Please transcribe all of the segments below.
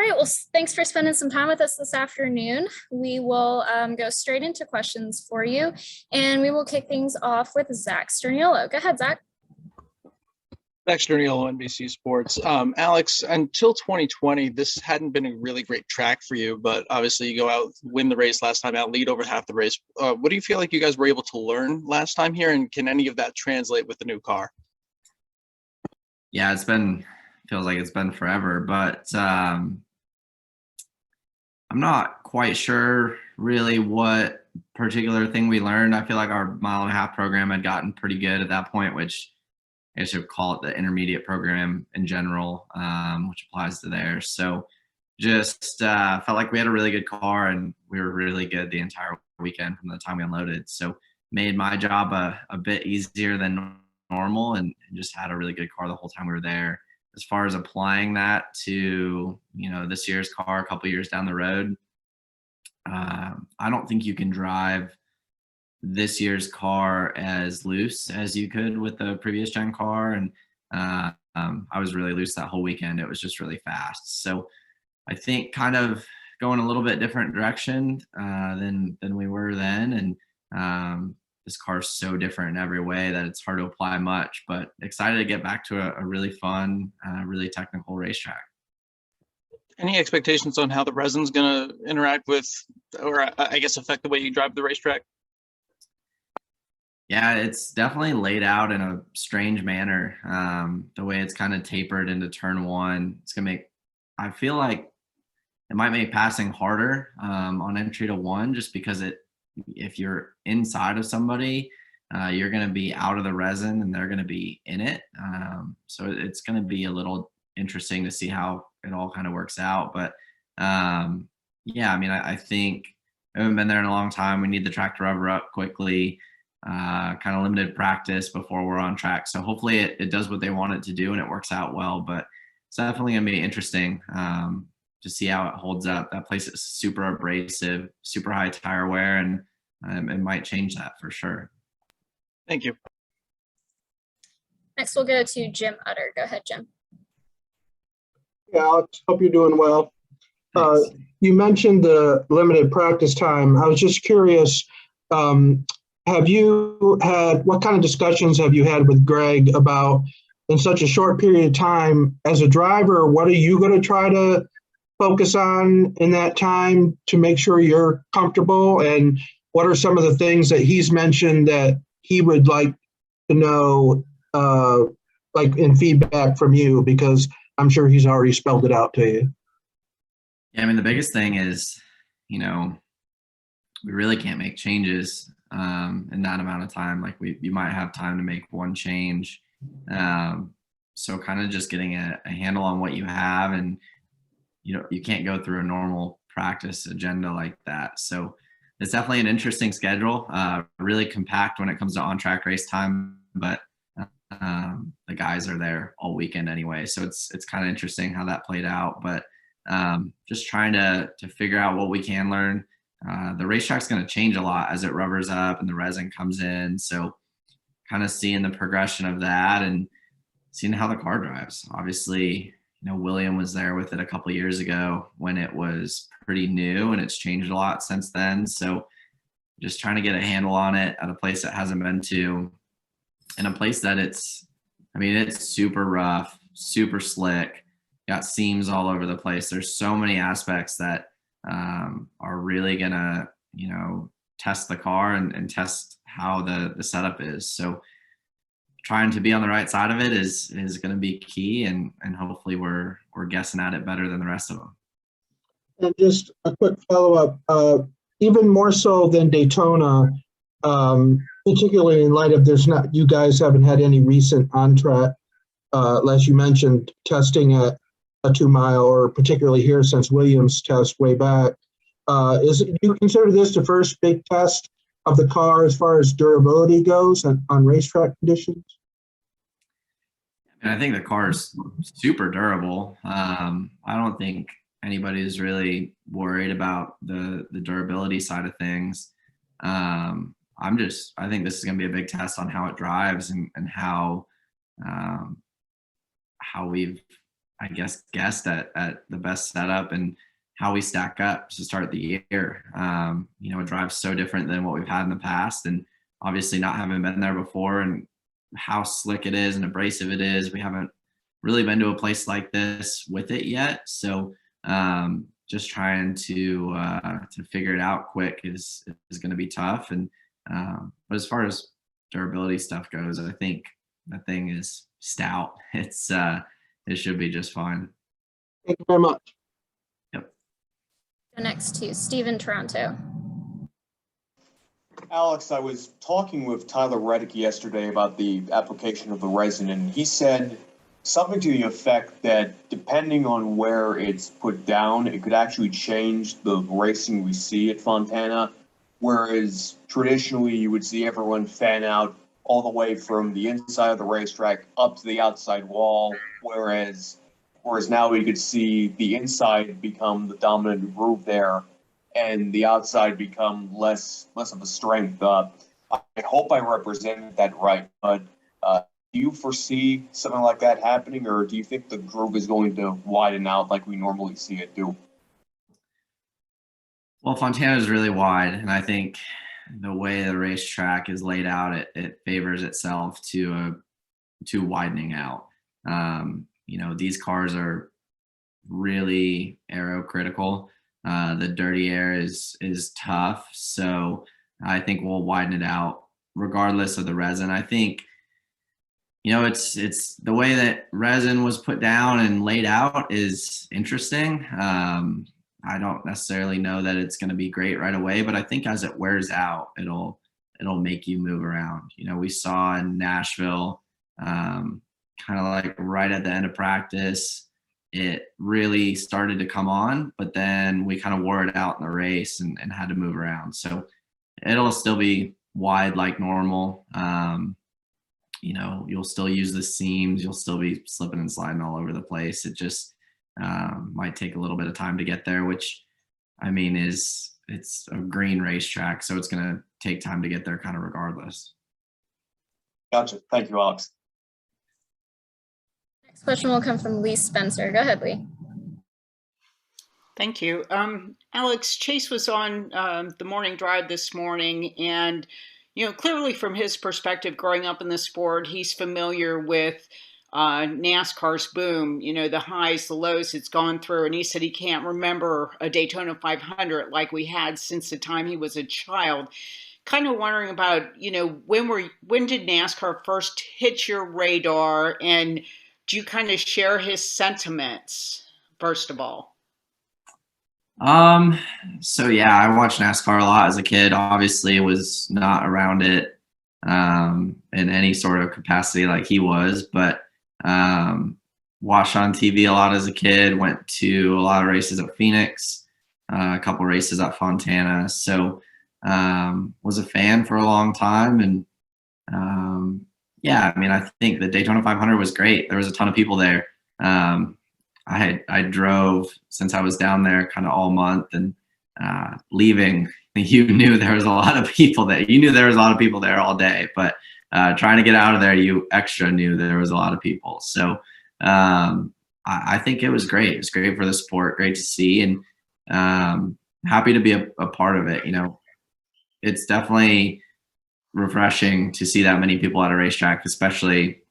right, well, thanks for spending some time with us this afternoon. We will go straight into questions for you, and we will kick things off with Zach Sterniolo. Go ahead, Zach. Zach Sterniolo, NBC Sports. Alex, until 2020, this hadn't been a really great track for you, but obviously you go out, win the race last time out, lead over half the race. What do you feel like you guys were able to learn last time here, and can any of that translate with the new car? Yeah, feels like it's been forever, but I'm not quite sure really what particular thing we learned. I feel like our mile-and-a-half program had gotten pretty good at that point, which I guess you'd call it the intermediate program in general, which applies to there. So just felt like we had a really good car, and we were really good the entire weekend from the time we unloaded. So made my job a bit easier than normal, and just had a really good car the whole time we were there. As far as applying that to, this year's car a couple years down the road, I don't think you can drive this year's car as loose as you could with the previous gen car. And I was really loose that whole weekend. It was just really fast. So I think kind of going a little bit different direction than we were then. And this car's so different in every way that it's hard to apply much, but excited to get back to a really fun, really technical racetrack. Any expectations on how the resin's going to interact with, or I guess affect the way you drive the racetrack? Yeah, it's definitely laid out in a strange manner. The way it's kind of tapered into turn one, I feel like it might make passing harder on entry to one, just because if you're inside of somebody, you're going to be out of the resin and they're going to be in it. So it's going to be a little interesting to see how it all kind of works out. But yeah, I think I haven't been there in a long time. We need the track to rubber up quickly, kind of limited practice before we're on track. So hopefully it does what they want it to do and it works out well. But it's definitely going to be interesting to see how it holds up. That place is super abrasive, super high tire wear, and it might change that for sure. Thank you. Next, we'll go to Jim Utter. Go ahead, Jim. Yeah, Alex, hope you're doing well. You mentioned the limited practice time. I was just curious, what kind of discussions have you had with Greg about, in such a short period of time as a driver, what are you going to try to focus on in that time to make sure you're comfortable? And what are some of the things that he's mentioned that he would like to know, like in feedback from you, because I'm sure he's already spelled it out to you. Yeah, the biggest thing is, we really can't make changes in that amount of time. Like you might have time to make one change. So kind of just getting a handle on what you have, and you can't go through a normal practice agenda like that. So it's definitely an interesting schedule, really compact when it comes to on-track race time, but the guys are there all weekend anyway. So it's kind of interesting how that played out, but just trying to figure out what we can learn. The racetrack's going to change a lot as it rubbers up and the resin comes in. So kind of seeing the progression of that and seeing how the car drives. Obviously, William was there with it a couple years ago when it was pretty new, and it's changed a lot since then. So just trying to get a handle on it at a place that hasn't been to, in a place that it's super rough, super slick, got seams all over the place. There's so many aspects that are really gonna, test the car and test how the setup is. So trying to be on the right side of it is going to be key, and hopefully we're guessing at it better than the rest of them. And just a quick follow-up, even more so than Daytona, particularly in light of you guys haven't had any recent on-track, as you mentioned, testing at a 2 mile, or particularly here since Williams' test way back. Do you consider this the first big test of the car as far as durability goes on racetrack conditions? And I think the car is super durable. I don't think anybody's really worried about the durability side of things. I think this is going to be a big test on how it drives and how we've I guessed at the best setup and how we stack up to start the year. A drive's so different than what we've had in the past, and obviously not having been there before and how slick it is and abrasive it is. We haven't really been to a place like this with it yet, so just trying to figure it out quick is going to be tough. And but as far as durability stuff goes, I think that thing is stout. It should be just fine. Thank you very much. Yep. Go next to Steve Toronto. Alex, I was talking with Tyler Reddick yesterday about the application of the resin, and he said something to the effect that depending on where it's put down, it could actually change the racing we see at Fontana. Whereas traditionally you would see everyone fan out all the way from the inside of the racetrack up to the outside wall, whereas now we could see the inside become the dominant groove there and the outside become less of a strength. I hope I represented that right, but do you foresee something like that happening, or do you think the groove is going to widen out like we normally see it do? Well, Fontana is really wide, and I think the way the racetrack is laid out, it favors itself to widening out. These cars are really aero critical. The dirty air is tough, so I think we'll widen it out regardless of the resin. I think it's the way that resin was put down and laid out is interesting. I don't necessarily know that it's going to be great right away, but I think as it wears out, it'll make you move around. We saw in Nashville, kind of like right at the end of practice, it really started to come on, but then we kind of wore it out in the race and had to move around. So it'll still be wide like normal. You'll still use the seams. You'll still be slipping and sliding all over the place. It just might take a little bit of time to get there, which it's a green racetrack, so it's going to take time to get there kind of regardless. Gotcha. Thank you, Alex. Next question will come from Lee Spencer. Go ahead, Lee. Thank you. Alex, Chase was on the morning drive this morning, and clearly from his perspective, growing up in the sport, he's familiar with NASCAR's boom, the highs, the lows it's gone through. And he said he can't remember a Daytona 500 like we had since the time he was a child. Kind of wondering about, when did NASCAR first hit your radar, and do you kind of share his sentiments, first of all? So yeah, I watched NASCAR a lot as a kid. Obviously was not around it in any sort of capacity like he was, but watched on TV a lot as a kid, went to a lot of races at Phoenix, a couple races at Fontana. So was a fan for a long time. And I think the Daytona 500 was great. There was a ton of people there. I drove since I was down there kind of all month, and leaving, you knew there was a lot of people there. You knew there was a lot of people there all day, but trying to get out of there, you extra knew there was a lot of people. So I think it was great. It was great for the sport, great to see, and happy to be a part of it. It's definitely refreshing to see that many people at a racetrack, especially,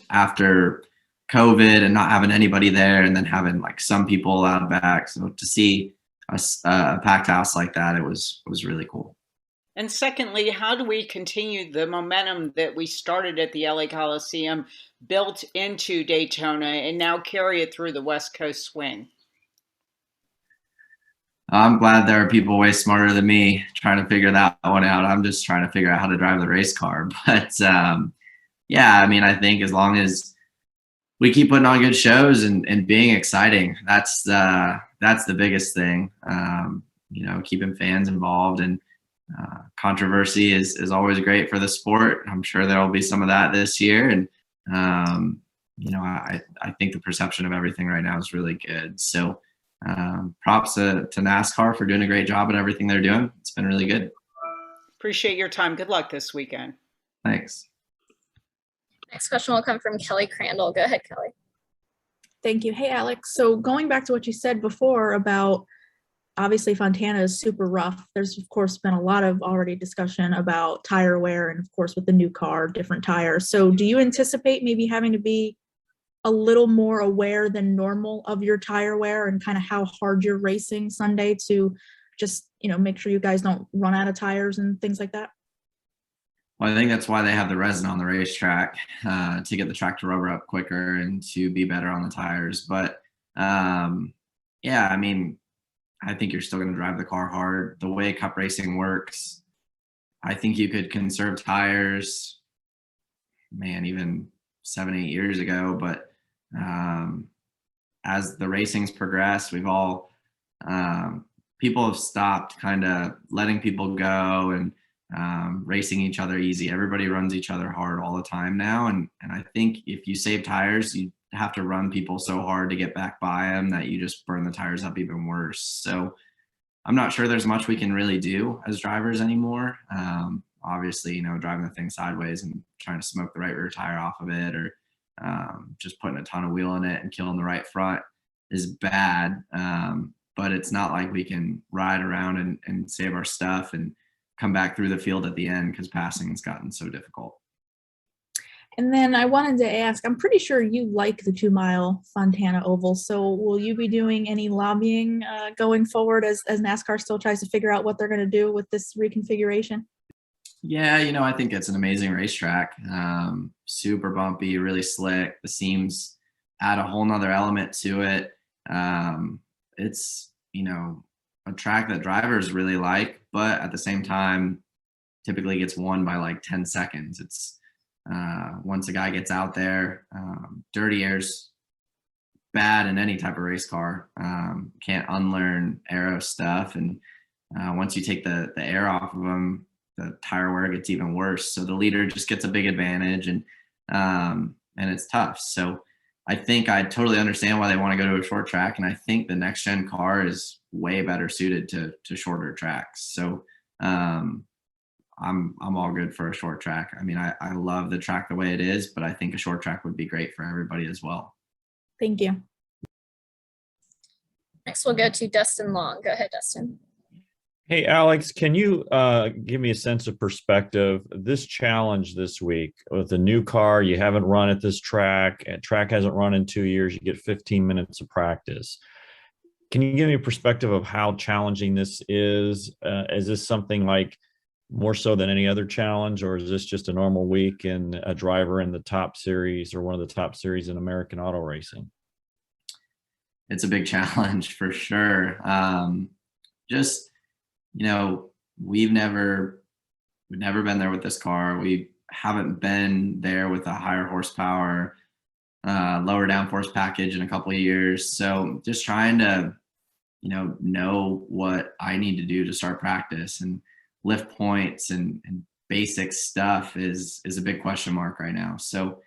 after COVID and not having anybody there, and then having like some people out back. So to see a packed house like that, it was really cool. And secondly, how do we continue the momentum that we started at the LA Coliseum, built into Daytona, and now carry it through the West Coast swing? I'm glad there are people way smarter than me trying to figure that one out. I'm just trying to figure out how to drive the race car. But I think as long as we keep putting on good shows and being exciting, that's the biggest thing. Keeping fans involved, and controversy is always great for the sport. I'm sure there will be some of that this year. And, I think the perception of everything right now is really good. So props to NASCAR for doing a great job at everything they're doing. It's been really good. Appreciate your time. Good luck this weekend. Thanks. Next question will come from Kelly Crandall. Go ahead, Kelly. Thank you. Hey, Alex. So going back to what you said before about obviously Fontana is super rough. There's of course been a lot of already discussion about tire wear and of course with the new car, different tires. So do you anticipate maybe having to be a little more aware than normal of your tire wear and kind of how hard you're racing Sunday to just, make sure you guys don't run out of tires and things like that? Well, I think that's why they have the resin on the racetrack, to get the track to rubber up quicker and to be better on the tires. But yeah, I mean, I think you're still going to drive the car hard. The way cup racing works, I think you could conserve tires, man, even 7-8 years ago. But as the racing's progressed, we've all people have stopped kind of letting people go and racing each other easy. Everybody runs each other hard all the time now. And I think if you save tires, you have to run people so hard to get back by them that you just burn the tires up even worse. So I'm not sure there's much we can really do as drivers anymore. Obviously, driving the thing sideways and trying to smoke the right rear tire off of it, or just putting a ton of wheel in it and killing the right front is bad. But it's not like we can ride around and save our stuff and come back through the field at the end because passing has gotten so difficult. And then I wanted to ask, I'm pretty sure you like the 2-mile Fontana Oval. So will you be doing any lobbying going forward as NASCAR still tries to figure out what they're going to do with this reconfiguration? Yeah, I think it's an amazing racetrack. Super bumpy, really slick. The seams add a whole nother element to it. It's, a track that drivers really like, but at the same time, typically gets won by like 10 seconds. It's once a guy gets out there, dirty air's bad in any type of race car. Can't unlearn aero stuff. And once you take the air off of them, the tire wear gets even worse. So the leader just gets a big advantage, and it's tough. So I think I totally understand why they want to go to a short track. And I think the next gen car is way better suited to shorter tracks. So I'm all good for a short track. I mean, I love the track the way it is, but I think a short track would be great for everybody as well. Thank you. Next, we'll go to Dustin Long. Go ahead, Dustin. Hey, Alex, can you give me a sense of perspective? This challenge this week with a new car, you haven't run at this track, and track hasn't run in 2 years, you get 15 minutes of practice. Can you give me a perspective of how challenging this is? Is this something like more so than any other challenge, or is this just a normal week and a driver in the top series or one of the top series in American auto racing? It's a big challenge for sure. We've never been there with this car. We haven't been there with a higher horsepower, lower downforce package in a couple of years. So just trying to, know what I need to do to start practice and lift points and basic stuff is a big question mark right now. So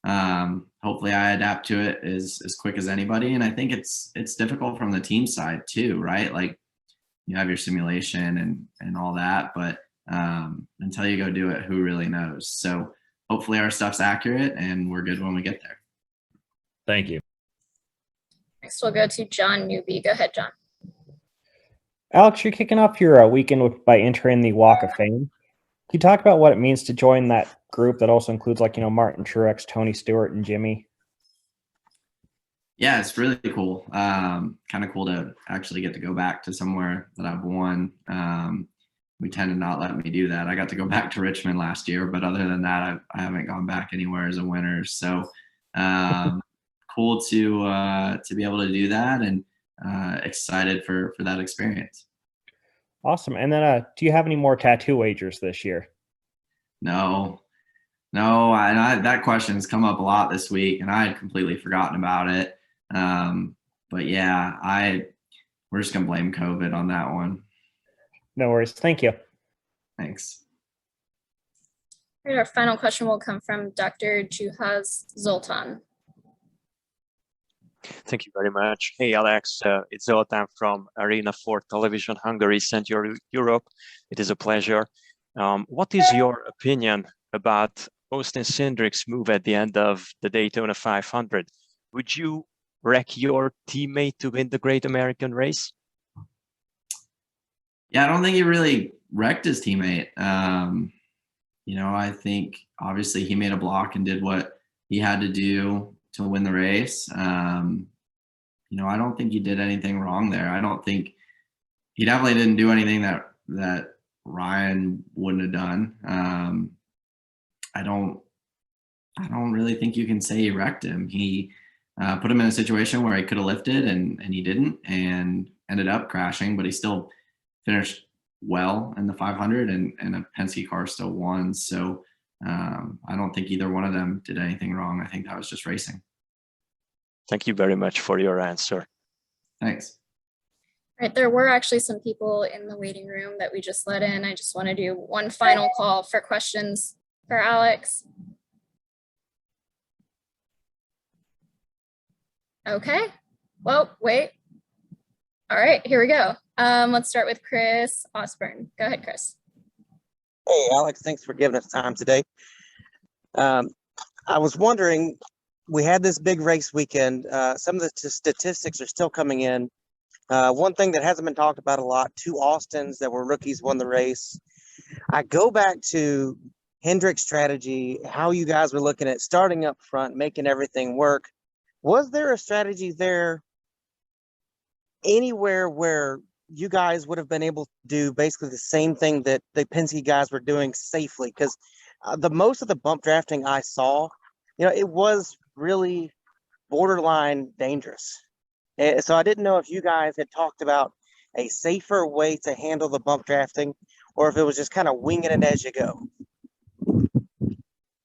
hopefully I adapt to it as quick as anybody. And I think it's difficult from the team side too, right? Like, you have your simulation and all that, but until you go do it, who really knows? So hopefully our stuff's accurate and we're good when we get there. Thank you. Next, we'll go to John Newby. Go ahead, John. Alex, you're kicking off your weekend by entering the Walk of Fame. Can you talk about what it means to join that group that also includes Martin Truex, Tony Stewart, and Jimmy? Yeah, it's really cool. Kind of cool to actually get to go back to somewhere that I've won. We tend to not let me do that. I got to go back to Richmond last year, but other than that, I haven't gone back anywhere as a winner. So cool to be able to do that, and excited for that experience. Awesome. And then do you have any more tattoo wagers this year? No. That question has come up a lot this week, and I had completely forgotten about it. But yeah, we're just gonna blame COVID on that one. No worries. Thank you. Thanks. All right, our final question will come from Dr. Juhas Zoltan. Thank you very much. Hey, Alex, it's Zoltan from Arena for Television Hungary, Central Europe. It is a pleasure. What is your opinion about Austin Cindric's move at the end of the Daytona 500? Would you wreck your teammate to win the Great American Race? Yeah, I don't think he really wrecked his teammate. I think obviously he made a block and did what he had to do to win the race. I don't think he did anything wrong there. I don't think he definitely didn't do anything that Ryan wouldn't have done. I don't really think you can say he wrecked him. He put him in a situation where he could have lifted and he didn't, and ended up crashing, but he still finished well in the 500 and a Penske car still won. So I don't think either one of them did anything wrong. I think that was just racing. Thank you very much for your answer. Thanks. Right, there were actually some people in the waiting room that we just let in. I just want to do one final call for questions for Alex. Okay, well, wait. All right, here we go. Let's start with Chris Osborne. Go ahead, Chris. Hey, Alex, thanks for giving us time today. I was wondering, we had this big race weekend. Some of the statistics are still coming in. One thing that hasn't been talked about a lot, 2 Austins that were rookies won the race. I go back to Hendrick's strategy, how you guys were looking at starting up front, making everything work. Was there a strategy there anywhere where you guys would have been able to do basically the same thing that the Penske guys were doing safely? Because the most of the bump drafting I saw, it was really borderline dangerous. So I didn't know if you guys had talked about a safer way to handle the bump drafting, or if it was just kind of winging it as you go.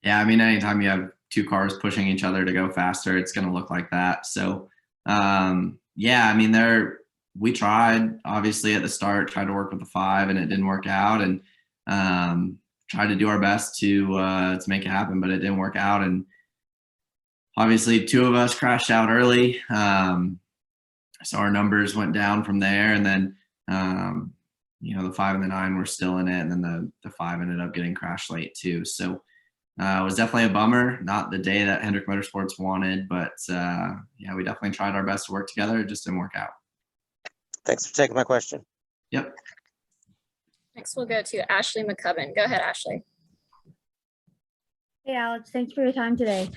Yeah, I mean, anytime you have 2 cars pushing each other to go faster, it's going to look like that. So, yeah, I mean, we tried, obviously, at the start, tried to work with the 5, and it didn't work out, and tried to do our best to make it happen, but it didn't work out. And obviously, 2 of us crashed out early, so our numbers went down from there. And then, the 5 and the 9 were still in it, and then the 5 ended up getting crashed late too. So it was definitely a bummer. Not the day that Hendrick Motorsports wanted, but yeah, we definitely tried our best to work together. It just didn't work out. Thanks for taking my question. Yep. Next, we'll go to Ashley McCubbin. Go ahead, Ashley. Hey, Alex, thanks for your time today.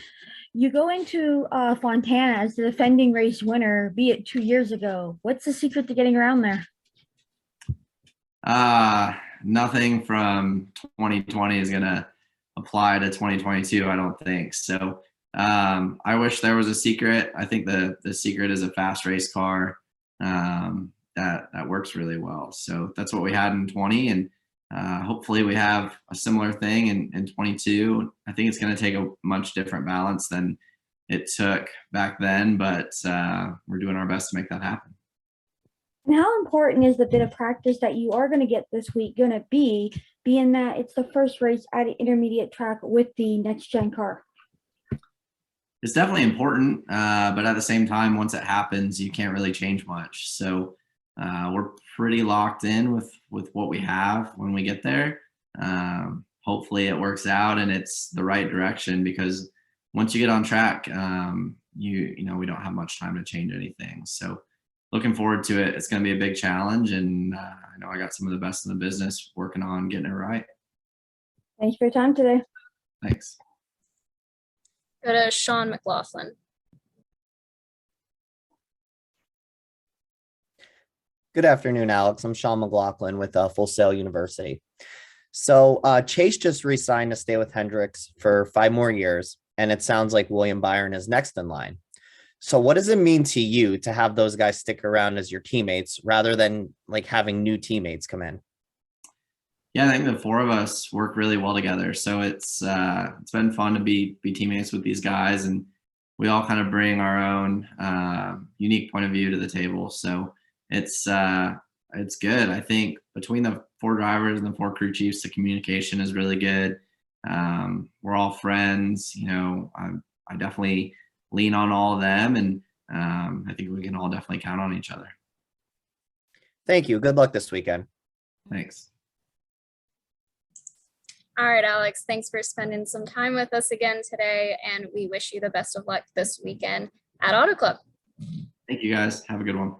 You go into Fontana as the defending race winner, be it 2 years ago. What's the secret to getting around there? Nothing from 2020 is going to apply to 2022, I don't think. So I wish there was a secret. I think the secret is a fast race car that works really well. So that's what we had in 20, and hopefully we have a similar thing in 22. I think it's going to take a much different balance than it took back then, but we're doing our best to make that happen. And how important is the bit of practice that you are going to get this week going to be, being that it's the first race at an intermediate track with the next gen car? It's definitely important, but at the same time, once it happens, you can't really change much. So we're pretty locked in with what we have when we get there. Hopefully it works out and it's the right direction, because once you get on track, we don't have much time to change anything. So looking forward to it. It's going to be a big challenge, and I know I got some of the best in the business working on getting it right. Thanks for your time today. Thanks. Go to Sean McLaughlin. Good afternoon, Alex. I'm Sean McLaughlin with Full Sail University. So Chase just re-signed to stay with Hendricks for 5 more years, and it sounds like William Byron is next in line. So what does it mean to you to have those guys stick around as your teammates rather than like having new teammates come in? Yeah, I think the 4 of us work really well together. So it's been fun to be teammates with these guys, and we all kind of bring our own unique point of view to the table. So it's good. I think between the 4 drivers and the 4 crew chiefs, the communication is really good. We're all friends. I definitely lean on all of them, and I think we can all definitely count on each other. Thank you. Good luck this weekend. Thanks. All right, Alex, thanks for spending some time with us again today, and we wish you the best of luck this weekend at Auto Club. Thank you guys. Have a good one.